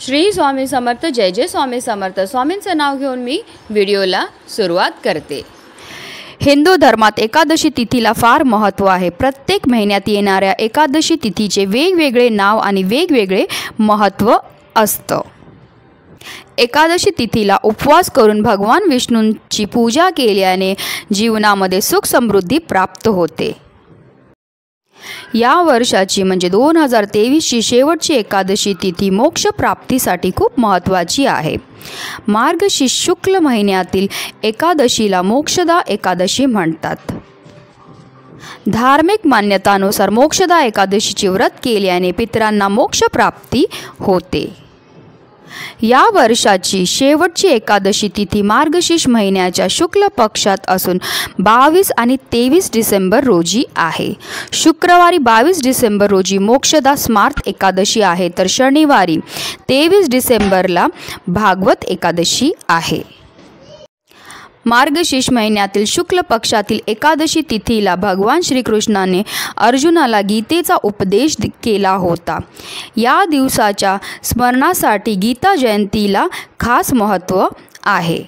श्री स्वामी समर्थ. जय जय स्वामी समर्थ. स्वामींचं नाव घेऊन मी व्हिडिओला सुरुवात करते. हिंदू धर्मात एकादशी तिथीला फार महत्त्व आहे. प्रत्येक महिन्यात येणाऱ्या एकादशी तिथीचे वेगवेगळे नाव आणि वेगवेगळे महत्त्व असतं. एकादशी तिथीला उपवास करून भगवान विष्णूंची पूजा केल्याने जीवनामध्ये सुख समृद्धी प्राप्त होते. या वर्षाची म्हणजे 2023ची शेवटची एकादशी तिथी मोक्षप्राप्तीसाठी खूप महत्त्वाची आहे. मार्गशीर्ष शुक्ल महिन्यातील एकादशीला मोक्षदा एकादशी म्हणतात. धार्मिक मान्यतानुसार मोक्षदा एकादशीचे व्रत केल्याने पितरांना मोक्षप्राप्ती होते. या वर्षाची शेवटची एकादशी तिथी मार्गशीर्ष महिन्याच्या शुक्ल पक्षात असून 22 आणि 23 डिसेंबर रोजी आहे. शुक्रवारी 22 डिसेंबर रोजी मोक्षदा स्मार्त एकादशी आहे, तर शनिवारी 23 डिसेंबरला भागवत एकादशी आहे. मार्गशीर्ष महिन्यातील शुक्ल पक्षातील एकादशी तिथीला भगवान श्रीकृष्णाने अर्जुनाला गीतेचा उपदेश केला होता. या दिवसाच्या स्मरणासाठी गीता जयंतीला खास महत्त्व आहे.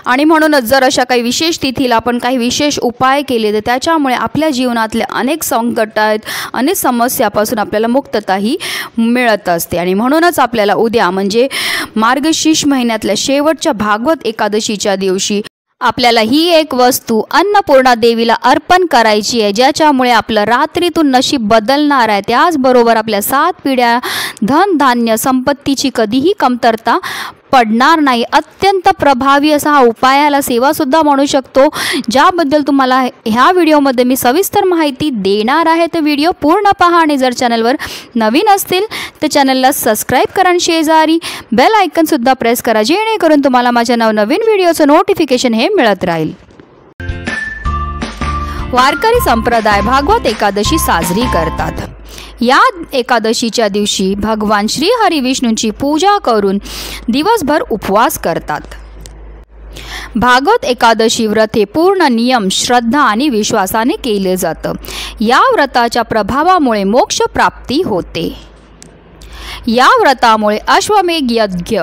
आणि म्हणूनच जर अशा काही विशेष तिथीला आपण काही विशेष उपाय केले तर त्याच्यामुळे आपल्या जीवनातले अनेक संकट आहेत, अनेक समस्यापासून आपल्याला मुक्तताही मिळत असते. आणि म्हणूनच आपल्याला उद्या म्हणजे मार्गशीर्ष महिन्यातल्या शेवटच्या भागवत एकादशीच्या दिवशी आपल्याला ही एक वस्तू अन्नपूर्णा देवीला अर्पण करायची आहे, ज्याच्यामुळे आपलं रात्रीतून नशीब बदलणार आहे. त्याचबरोबर आपल्या 7 पिढ्या धन धान्य संपत्तीची कधीही कमतरता पडणार नाही. अत्यंत प्रभावी असा हा उपायाला सेवासुद्धा म्हणू शकतो, ज्याबद्दल तुम्हाला ह्या व्हिडिओमध्ये मी सविस्तर माहिती देणार आहे. तर व्हिडिओ पूर्ण पहा आणि जर चॅनलवर नवीन असतील तर चॅनलला सबस्क्राईब करा आणि शेजारी बेल आयकनसुद्धा प्रेस करा, जेणेकरून तुम्हाला माझ्या नवनवीन व्हिडिओचं नोटिफिकेशन हे मिळत राहील. वारकरी संप्रदाय भागवत एकादशी साजरी करतात. या एकादशीच्या दिवशी भगवान श्री हरी विष्णूंची पूजा करून दिवसभर उपवास करतात. भागवत एकादशी व्रत हे पूर्ण नियम, श्रद्धा आणि विश्वासाने केले जातं. या व्रताच्या प्रभावामुळे मोक्ष प्राप्ती होते. या व्रतामुळे अश्वमेध यज्ञ,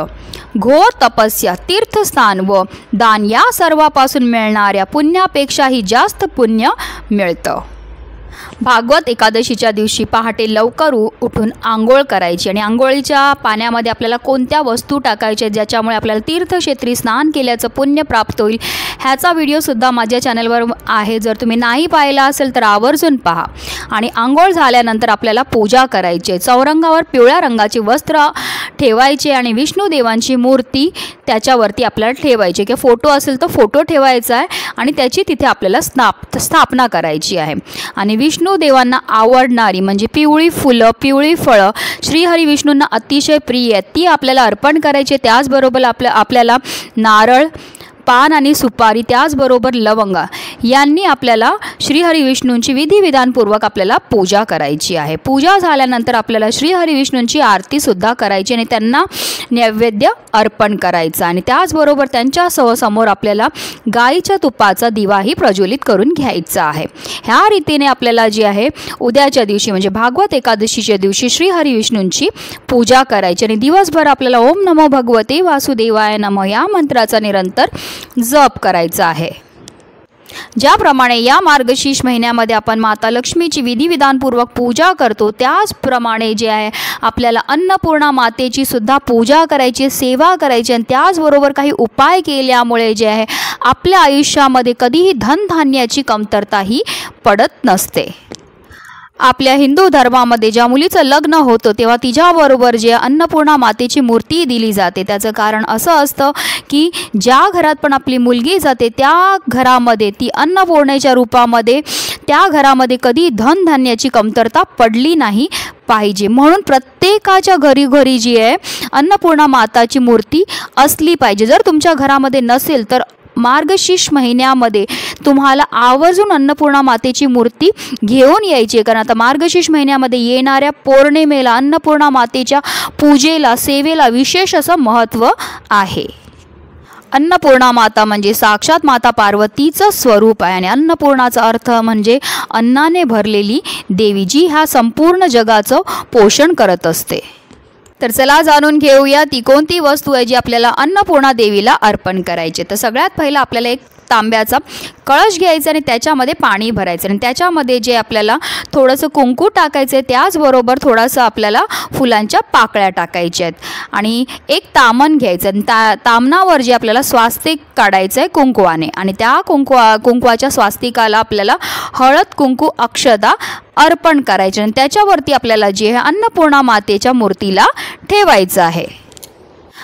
घोर तपस्या, तीर्थस्थान व दान या सर्वापासून मिळणाऱ्या पुण्यापेक्षाही जास्त पुण्य मिळतं. भागवत एकादशीच्या दिवशी पहाटे लवकर उठून आंघोळ करायची आणि आंघोळीच्या पाण्यामध्ये आपल्याला कोणत्या वस्तू टाकायच्या ज्याच्यामुळे आपल्याला तीर्थक्षेत्री स्नान केल्याचं पुण्य प्राप्त होईल, ह्याचा व्हिडिओसुद्धा माझ्या चॅनलवर आहे. जर तुम्ही नाही पाहिला असेल तर आवर्जून पहा. आणि आंघोळ झाल्यानंतर आपल्याला पूजा करायची. चौरंगावर पिवळ्या रंगाचे वस्त्र ठेवायचे आणि विष्णुदेवांची मूर्ती त्याच्यावरती आपल्याला ठेवायची, किंवा फोटो असेल तर फोटो ठेवायचा आहे आणि त्याची तिथे आपल्याला स्थापना करायची आहे. आणि विष्णुदेवांना आवडणारी म्हणजे पिवळी फुलं, पिवळी फळं श्रीहरी विष्णूंना अतिशय प्रिय आहेत, ती आपल्याला अर्पण करायची. त्याचबरोबर आपल्याला नारळ, पान आणि सुपारी, त्याचबरोबर लवंगा यांनी आपल्याला श्रीहरी विष्णूंची विधिविधानपूर्वक आपल्याला पूजा करायची आहे. पूजा झाल्यानंतर आपल्याला श्रीहरी विष्णूंची आरतीसुद्धा करायची आणि त्यांना नैवेद्य अर्पण करायचा. आणि त्याचबरोबर त्यांच्या समोर आपल्याला गाईच्या तुपाचा दिवाही प्रज्वलित करून घ्यायचा आहे. ह्या रीतीने आपल्याला जी आहे उद्याच्या दिवशी म्हणजे भागवत एकादशीच्या दिवशी श्रीहरी विष्णूंची पूजा करायची. आणि दिवसभर आपल्याला ओम नमो भगवते वासुदेवाय नमः या मंत्राचा निरंतर जप करायचा आहे. ज्याप्रमाणे या मार्गशीर्ष महिन्यामध्ये आपण माता लक्ष्मीची विधिविधानपूर्वक पूजा करतो, त्याचप्रमाणे जे आहे आपल्याला अन्नपूर्णा मातेची सुद्धा पूजा करायची, सेवा करायची. आणि त्याचबरोबर काही उपाय केल्यामुळे जे आहे आपल्या आयुष्यामध्ये कधीही धनधान्याची कमतरताही पडत नसते. आपल्या हिंदू धर्मामध्ये ज्या मुलीचं लग्न होतं तेव्हा तिच्याबरोबर जे अन्नपूर्णा मातेची मूर्ती दिली जाते. त्याचं कारण असं असतं की ज्या घरात पण आपली मुलगी जाते त्या घरामध्ये ती अन्नपूर्णेच्या रूपामध्ये त्या घरामध्ये कधी धनधान्याची कमतरता पडली नाही पाहिजे. म्हणून प्रत्येकाच्या घरी जी आहे अन्नपूर्णा माताची मूर्ती असली पाहिजे. जर तुमच्या घरामध्ये नसेल तर मार्गशीर्ष महिन्यामध्ये तुम्हाला आवर्जून अन्नपूर्णा मातेची मूर्ती घेऊन यायची आहे, कारण आता मार्गशीर्ष महिन्यामध्ये येणाऱ्या पौर्णिमेला अन्नपूर्णा मातेच्या पूजेला, सेवेला विशेष असं महत्त्व आहे. अन्नपूर्णा माता म्हणजे साक्षात माता पार्वतीचं स्वरूप आहे आणि अन्नपूर्णाचा अर्थ म्हणजे अन्नाने भरलेली देवी, जी ह्या संपूर्ण जगाचं पोषण करत असते. तर चला जाणून घेऊया ती कोणती वस्तू आहे जी आपल्याला अन्नपूर्णा देवीला अर्पण करायची. तर सगळ्यात पहिला आपल्याला एक तांब्याचा कळश घ्यायचा आणि त्याच्यामध्ये पाणी भरायचं आणि त्याच्यामध्ये जे आपल्याला थोडंसं कुंकू टाकायचं आहे, त्याचबरोबर थोडंसं आपल्याला फुलांच्या पाकळ्या टाकायच्या आहेत आणि एक तामण घ्यायचं आणि तामणावर जे आपल्याला स्वास्तिक काढायचं आहे कुंकवाने आणि त्या कुंकवाच्या स्वास्तिकाला आपल्याला हळद कुंकू अक्षता अर्पण करायचे आणि त्याच्यावरती आपल्याला जे अन्नपूर्णा मातेच्या मूर्तीला ठेवायचं आहे.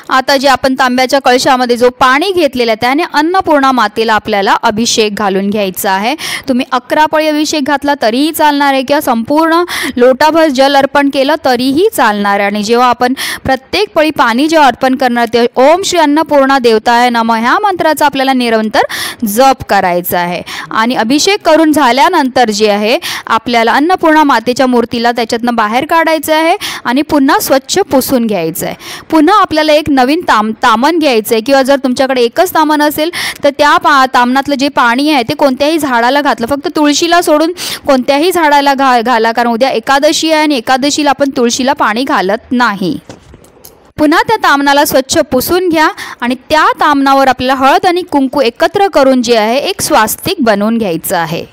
आता जे आपण तांब्याच्या कळशामध्ये जो पाणी घेतलेला आहे त्याने अन्नपूर्णा मातेला आपल्याला अभिषेक घालून घ्यायचा आहे. तुम्ही 11 पळी अभिषेक घातला तरीही चालणार आहे किंवा संपूर्ण लोटाभर जल अर्पण केलं तरीही चालणार आहे. आणि जेव्हा आपण प्रत्येक पळी पाणी जेव्हा अर्पण करणार ते ओम श्री अन्नपूर्णा देवताय नमः ह्या मंत्राचा आपल्याला निरंतर जप करायचा आहे. आणि अभिषेक करून झाल्यानंतर जे आहे आपल्याला अन्नपूर्णा मातेच्या मूर्तीला त्याच्यातनं बाहेर काढायचं आहे आणि पुन्हा स्वच्छ पुसून घ्यायचं आहे. पुन्हा आपल्याला एक नवीन तामण घ्यायचं आहे किंवा जर तुमच्याकडे एकच तामण असेल तर त्या तामणातलं जे पाणी आहे ते कोणत्याही झाडाला घातलं, फक्त तुळशीला सोडून कोणत्याही झाडाला घाला, कारण उद्या एकादशी आहे आणि एकादशीला आपण तुळशीला पाणी घालत नाही. पुन्हा त्या तामणाला स्वच्छ पुसून घ्या आणि त्या तामणावर आपल्याला हळद आणि कुंकू एकत्र करून जे आहे एक स्वास्तिक बनवून घ्यायचं आहे.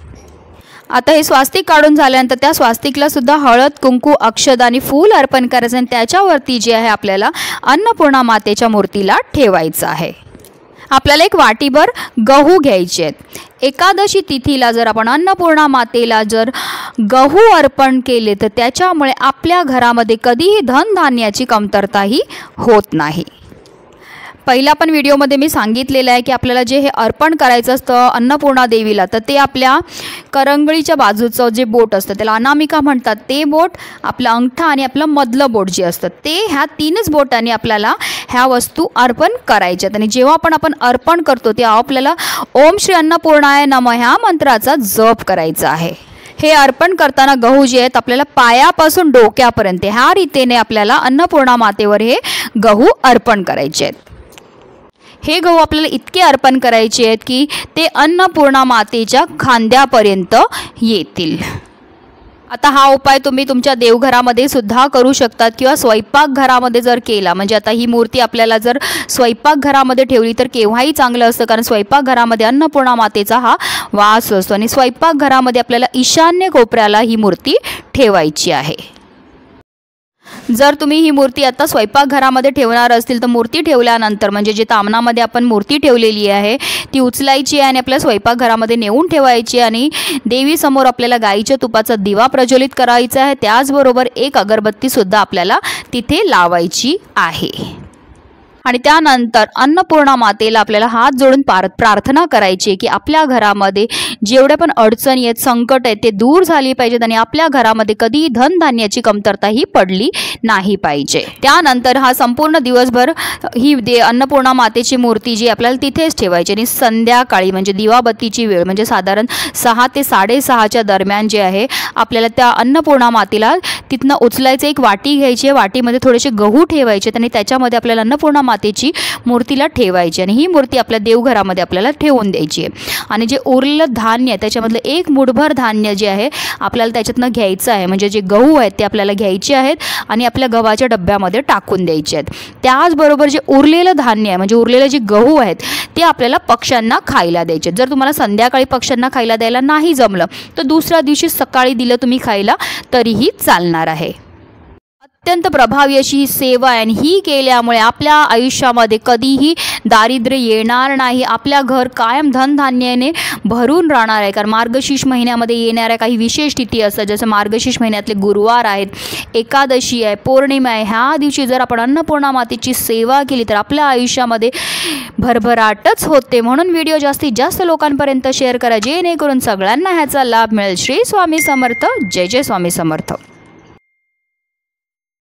आता हे स्वास्तिक काढून झाल्यानंतर त्या स्वास्तिकला सुद्धा हळद कुंकू अक्षता आणि फूल अर्पण करायचं आणि त्याच्यावरती जे आहे आपल्याला अन्नपूर्णा मातेच्या मूर्तीला ठेवायचं आहे. आपल्याला एक वाटीभर गहू घ्यायचे आहेत. एकादशी तिथीला जर आपण अन्नपूर्णा मातेला जर गहू अर्पण केले तर त्याच्यामुळे आपल्या घरामध्ये कधीही धनधान्याची कमतरताही होत नाही. पहिला पण व्हिडिओमध्ये मी सांगितलेलं आहे की आपल्याला जे हे अर्पण करायचं असतं अन्नपूर्णा देवीला तर ते आपल्या करंगळीच्या बाजूचं जे बोट असतं त्याला अनामिका म्हणतात, ते बोट, आपला अंगठा आणि आपलं मधलं बोट जे असतं ते ह्या 3च बोटांनी आपल्याला ह्या वस्तू अर्पण करायच्यात. आणि जेव्हा आपण अर्पण करतो तेव्हा आपल्याला ओम श्री अन्नपूर्णाय नमः ह्या मंत्राचा जप करायचा आहे. हे अर्पण करताना गहू जे आहेत आपल्याला पायापासून डोक्यापर्यंत ह्या रीतीने आपल्याला अन्नपूर्णा मातेवर हे गहू अर्पण करायचे आहेत. हे गहू आपल्याला इतके अर्पण करायचे आहेत की ते अन्नपूर्णा मातेच्या खांद्यापर्यंत येतील. आता हा उपाय तुम्ही तुमच्या देवघरामध्ये सुद्धा करू शकतात किंवा स्वयंपाकघरामध्ये जर केला, म्हणजे आता ही मूर्ती आपल्याला जर स्वयंपाकघरामध्ये ठेवली तर केव्हाही चांगलं असतं, कारण स्वयंपाकघरामध्ये अन्नपूर्णा मातेचा हा वास असतो आणि स्वयंपाकघरामध्ये आपल्याला ईशान्य कोपऱ्याला ही मूर्ती ठेवायची आहे. जर तुम्ही ही मूर्ती आता स्वयंपाकघरामध्ये ठेवणार असतील तर मूर्ती ठेवल्यानंतर म्हणजे जे तामणामध्ये आपण मूर्ती ठेवलेली आहे ती उचलायची आहे आणि आपल्या स्वयंपाकघरामध्ये नेऊन ठेवायची आणि देवीसमोर आपल्याला गाईच्या तुपाचा दिवा प्रज्वलित करायचा आहे. त्याचबरोबर एक अगरबत्तीसुद्धा आपल्याला तिथे लावायची आहे. आणि त्यानंतर अन्नपूर्णा मातेला आपल्याला हात जोडून प्रार्थना करायची की आपल्या घरामध्ये जेवढे पण अडचणी आहेत, संकट आहेत ते दूर झाली पाहिजेत आणि आपल्या घरामध्ये कधीही धनधान्याची कमतरता ही पडली नाही पाहिजे. त्यानंतर हा संपूर्ण दिवसभर ही अन्नपूर्णा मातेची मूर्ती जी आपल्याला तिथेच ठेवायची आणि संध्याकाळी म्हणजे दिवाबत्तीची वेळ म्हणजे साधारण 6 ते 6:30च्या दरम्यान जे आहे आपल्याला त्या अन्नपूर्णा मातेला तिथनं उचलायचं. एक वाटी घ्यायची आहे, वाटीमध्ये थोडेसे गहू ठेवायचे आणि त्याच्यामध्ये आपल्याला अन्नपूर्णा मातेची मूर्तीला ठेवायची आणि ही मूर्ती आपल्या देवघरामध्ये आपल्याला ठेवून द्यायची आहे. आणि जे उरलेलं धान्य त्याच्यामधलं एक मुठभर धान्य जे आहे आपल्याला त्याच्यातनं घ्यायचं आहे, म्हणजे जे गहू आहेत ते आपल्याला घ्यायचे आहेत आणि आपल्या गव्हाच्या डब्यामध्ये टाकून द्यायचे आहेत. त्याचबरोबर जे उरलेलं धान्य आहे म्हणजे उरलेले जे गहू आहेत ते आपल्याला पक्ष्यांना खायला द्यायचे. जर तुम्हाला संध्याकाळी पक्ष्यांना खायला द्यायला नाही जमलं तर दुसऱ्या दिवशी सकाळी दिलं तुम्ही खायला तरीही चालणार आहे. अत्यंत प्रभावी अशी ही सेवा आहे आणि ही केल्यामुळे आपल्या आयुष्यामध्ये कधीही दारिद्र्य येणार नाही. आपल्या घर कायम धनधान्याने भरून राहणार आहे. कारण मार्गशीर्ष महिन्यामध्ये येणाऱ्या काही विशेष तिथी असतात, जसं मार्गशीर्ष महिन्यातले गुरुवार आहेत, एकादशी आहे, पौर्णिमा आहे. ह्या दिवशी जर आपण अन्नपूर्णा मातेची सेवा केली तर आपल्या आयुष्यामध्ये भरभराटच होते. म्हणून व्हिडिओ जास्तीत जास्त लोकांपर्यंत शेअर करा जेणेकरून सगळ्यांना ह्याचा लाभ मिळेल. श्री स्वामी समर्थ. जय जय स्वामी समर्थ.